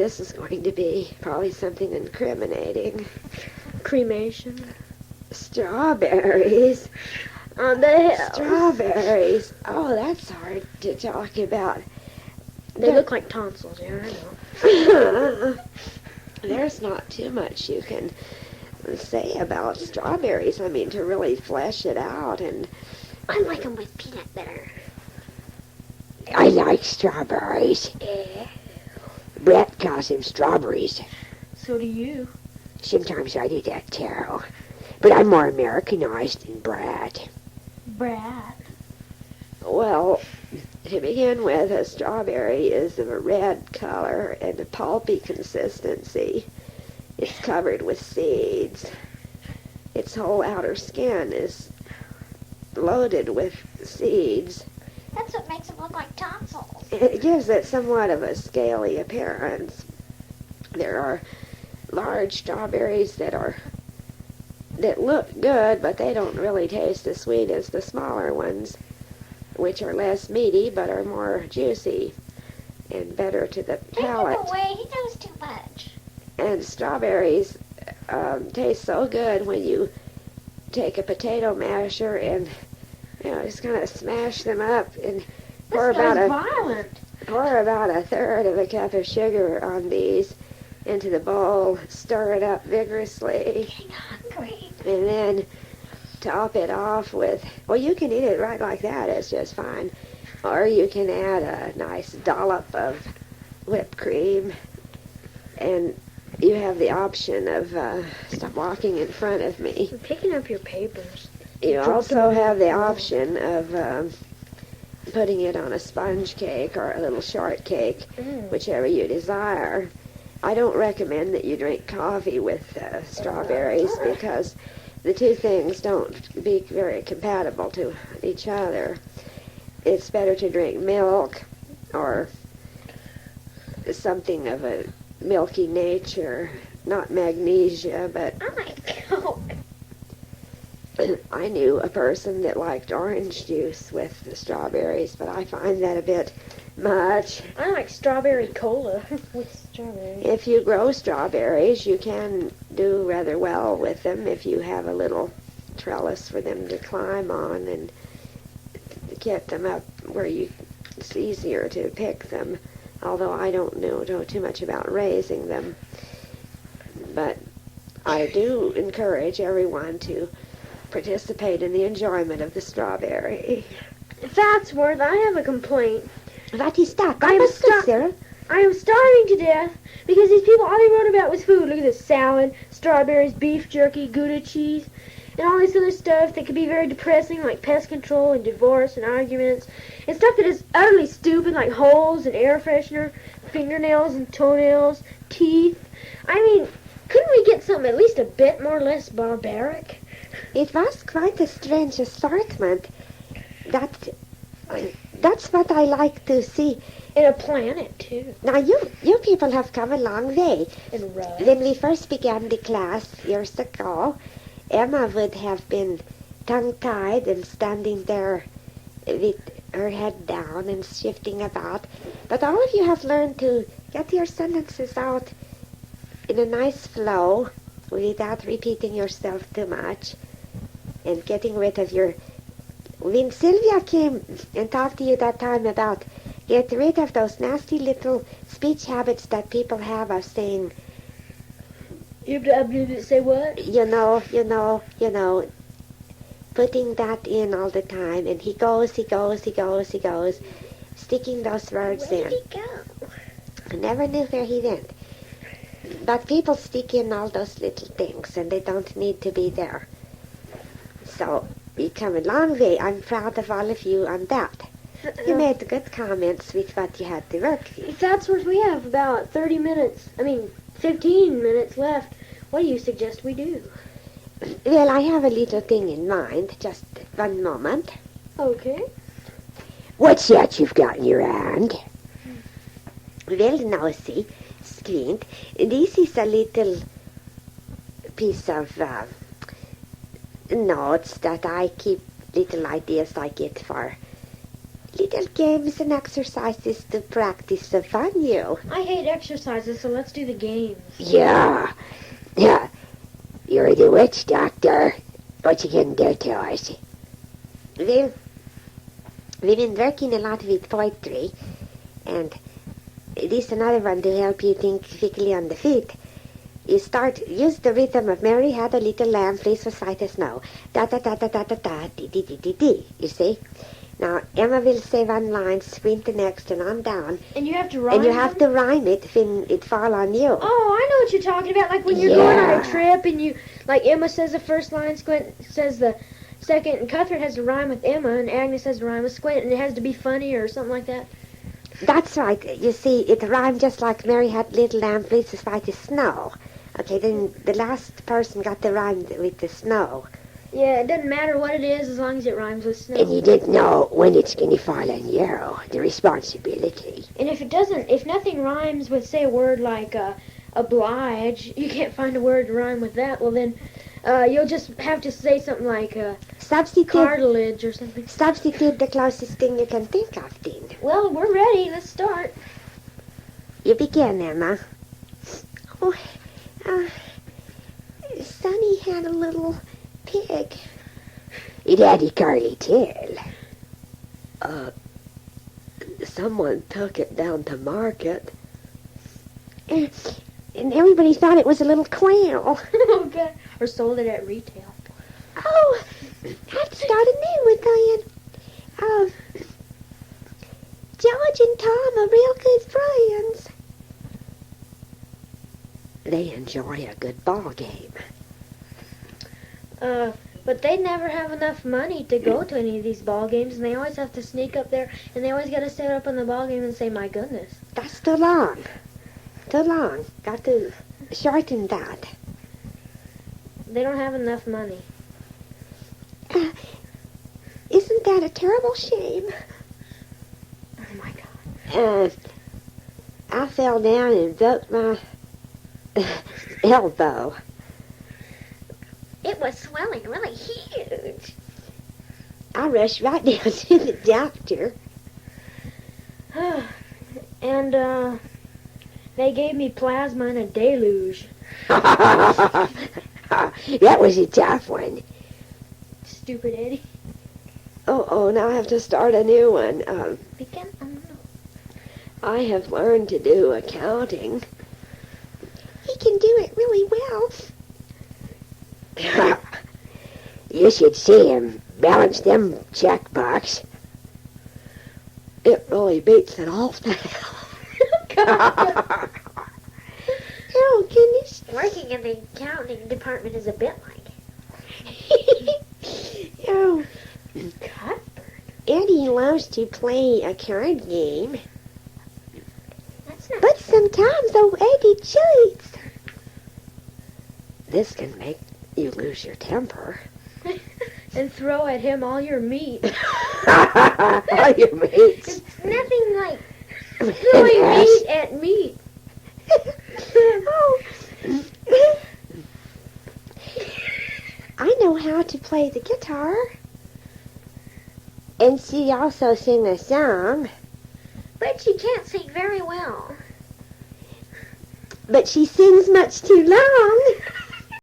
this is going to be probably something incriminating. Cremation. Strawberries. On the hill. Strawberries. Oh, that's hard to talk about. They look like tonsils, yeah, I know. There's not too much you can say about strawberries. I mean, to really flesh it out. And I like them with peanut butter. I like strawberries. Yeah. Brett calls them strawberries. So do you. Sometimes I do that too. But I'm more Americanized than Brett. Brad. Well, to begin with, a strawberry is of a red color and a pulpy consistency. It's covered with seeds. Its whole outer skin is loaded with seeds. That's what makes them look like tonsils. It gives it somewhat of a scaly appearance. There are large strawberries that look good, but they don't really taste as sweet as the smaller ones, which are less meaty but are more juicy and better to the palate. Take him away. He knows too much. And strawberries taste so good when you take a potato masher and just kind of smash them up and pour about a third of a cup of sugar on these into the bowl, stir it up vigorously, Getting hungry. and then top it off with, well, you can eat it right like that, it's just fine. Or you can add a nice dollop of whipped cream, and you have the option of, stop walking in front of me. I'm picking up your papers. You also have the option of putting it on a sponge cake or a little shortcake, whichever you desire. I don't recommend that you drink coffee with strawberries because the two things don't be very compatible to each other. It's better to drink milk or something of a milky nature, not magnesia, but I like Coke. I knew a person that liked orange juice with the strawberries, but I find that a bit much. I like strawberry cola with strawberries. If you grow strawberries, you can do rather well with them if you have a little trellis for them to climb on and get them up where it's easier to pick them, although I don't know too much about raising them. But I do encourage everyone to participate in the enjoyment of the strawberry. Fatsworth, I have a complaint. What is that? I am starving to death because these people, all they wrote about was food. Look at this: salad, strawberries, beef jerky, Gouda cheese, and all this other stuff that could be very depressing, like pest control and divorce and arguments, and stuff that is utterly stupid, like holes and air freshener, fingernails and toenails, teeth. I mean, couldn't we get something at least a bit more less barbaric? It was quite a strange assortment. That's what I like to see. And a planet, too. Now, you people have come a long way. And red. When we first began the class years ago, Emma would have been tongue-tied and standing there with her head down and shifting about. But all of you have learned to get your sentences out in a nice flow without repeating yourself too much and getting rid of your... When Sylvia came and talked to you that time about get rid of those nasty little speech habits that people have of saying, Say what? you know, putting that in all the time, and he goes, sticking those words Where in. did he go? I never knew where he went. But people stick in all those little things, and they don't need to be there. So, we come a long way. I'm proud of all of you on that. You made good comments with what you had to work with. That's what we have about 15 minutes left. What do you suggest we do? Well, I have a little thing in mind. Just one moment. Okay. What's that you've got in your hand? Well, now see, Squint, this is a little piece of notes that I keep, little ideas I get for little games and exercises to practice upon you. I hate exercises, so let's do the games. Yeah. You're the witch doctor. What you can do to us? Well, we've been working a lot with poetry, and this is another one to help you think quickly on the feet. Use the rhythm of Mary had a little lamb, fleece was white as snow. Da da da da da da da, dee dee dee dee dee. You see? Now, Emma will say one line, squint the next, and on down. And you have to rhyme And you have them? to rhyme it when it fall on you. Oh, I know what you're talking about. Like when you're going on a trip and you, like Emma says the first line, Squint says the second, and Cuthbert has to rhyme with Emma, and Agnes has to rhyme with Squint, and it has to be funny or something like that. That's right. You see, it rhymed just like Mary had little lamb, fleece was white as snow. Okay, then the last person got the rhyme with the snow. Yeah, it doesn't matter what it is as long as it rhymes with snow. And you didn't know when it's going to fall on you, the responsibility. And if it doesn't, if nothing rhymes with, say, a word like oblige, you can't find a word to rhyme with that, well then you'll just have to say something like cartilage or something. Substitute the closest thing you can think of, then. Well, we're ready. Let's start. You begin, Emma. Oh, Sonny had a little pig. It had a curly tail. Someone took it down to market. And everybody thought it was a little quail. Okay. Or sold it at retail. Oh, I'd start a new one then. George and Tom are real good friends. They enjoy a good ball game. But they never have enough money to go to any of these ball games, and they always have to sneak up there, and they always got to stand up on the ball game and say, "My goodness." That's too long. Too long. Got to shorten that. They don't have enough money. Isn't that a terrible shame? Oh my God. I fell down and broke my elbow. It was swelling really huge. I rushed right down to the doctor. And they gave me plasma in a deluge. That was a tough one. Stupid Eddie. Oh, now I have to start a new one. Begin. I have learned to do accounting. He can do it really well. You should see him balance them checkbox. It really beats it off now. Oh, goodness. Working in the accounting department is a bit like Oh, Cuthbert. Eddie loves to play a card game. That's not. But sometimes old Eddie cheats. This can make you lose your temper. And throw at him all your meat. All your mates. It's nothing like throwing meat at meat. Oh. I know how to play the guitar. And she also sing a song. But she can't sing very well. But she sings much too long.